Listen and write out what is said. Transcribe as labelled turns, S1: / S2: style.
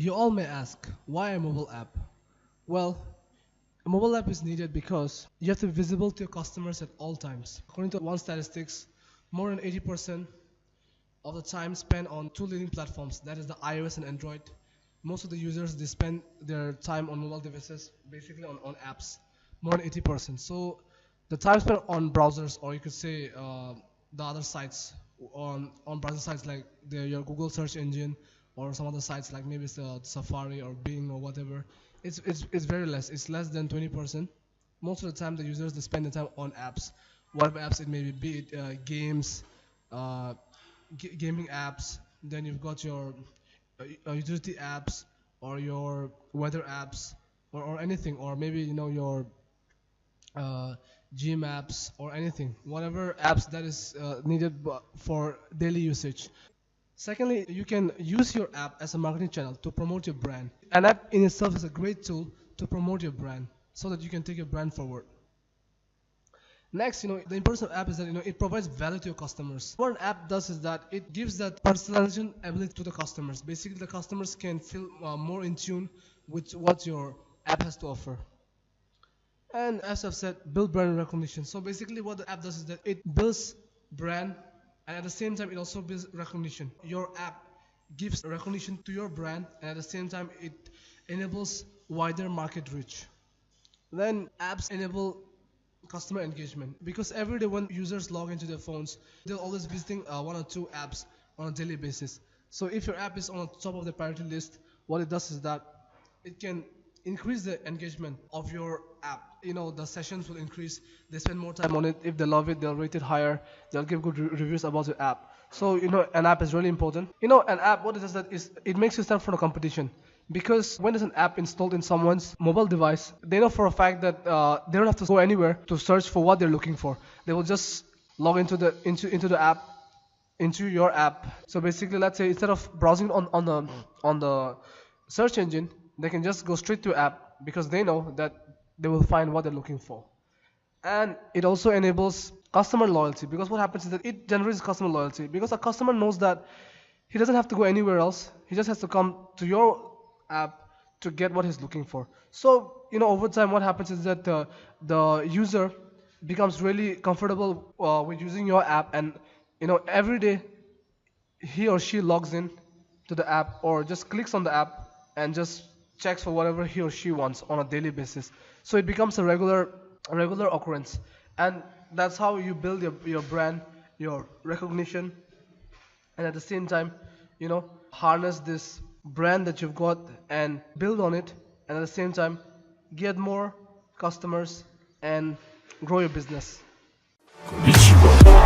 S1: You all may ask, why a mobile app? Well, a mobile app is needed because you have to be visible to your customers at all times. According to one statistics, more than 80% of the time spent on two leading platforms, that is the iOS and Android. Most of the users, they spend their time on mobile devices, basically on apps, more than 80%. So the time spent on browsers, or you could say the other sites, on browser sites like your Google search engine, or some other sites like maybe it's Safari or Bing or whatever, it's very less. It's less than 20%. Most of the time, the users, they spend the time on apps, whatever apps it may be it games, uh, gaming apps. Then you've got your utility apps, or your weather apps, or anything, or maybe your uh, gym apps, or anything, whatever apps that is needed for daily usage. Secondly, you can use your app as a marketing channel to promote your brand. An app in itself is a great tool to promote your brand so that you can take your brand forward. Next, the importance of app is that it provides value to your customers. What an app does is that it gives that personalization ability to the customers. Basically, the customers can feel more in tune with what your app has to offer. And as I've said, build brand recognition. So basically, what the app does is that it builds brand, and at the same time, it also builds recognition. Your app gives recognition to your brand, and at the same time, it enables wider market reach. Then apps enable customer engagement, because every day when users log into their phones, they're always visiting one or two apps on a daily basis. So if your app is on the top of the priority list, what it does is that it can increase the engagement of your app. The sessions will increase. They spend more time on it. If they love it, they'll rate it higher. They'll give good reviews about your app. So an app is really important. An app, what it does that is it makes you stand for the competition. Because when there's an app installed in someone's mobile device, they know for a fact that they don't have to go anywhere to search for what they're looking for. They will just log into the app, into your app. So basically, let's say instead of browsing on the search engine, they can just go straight to app, because they know that they will find what they're looking for. And it also enables customer loyalty, because what happens is that it generates customer loyalty, because a customer knows that he doesn't have to go anywhere else. He just has to come to your app to get what he's looking for. So over time, what happens is that the user becomes really comfortable with using your app, and every day he or she logs in to the app, or just clicks on the app and just checks for whatever he or she wants on a daily basis. So it becomes a regular occurrence, and that's how you build your brand, your recognition, and at the same time, harness this brand that you've got and build on it, and at the same time, get more customers and grow your business.
S2: こんにちは。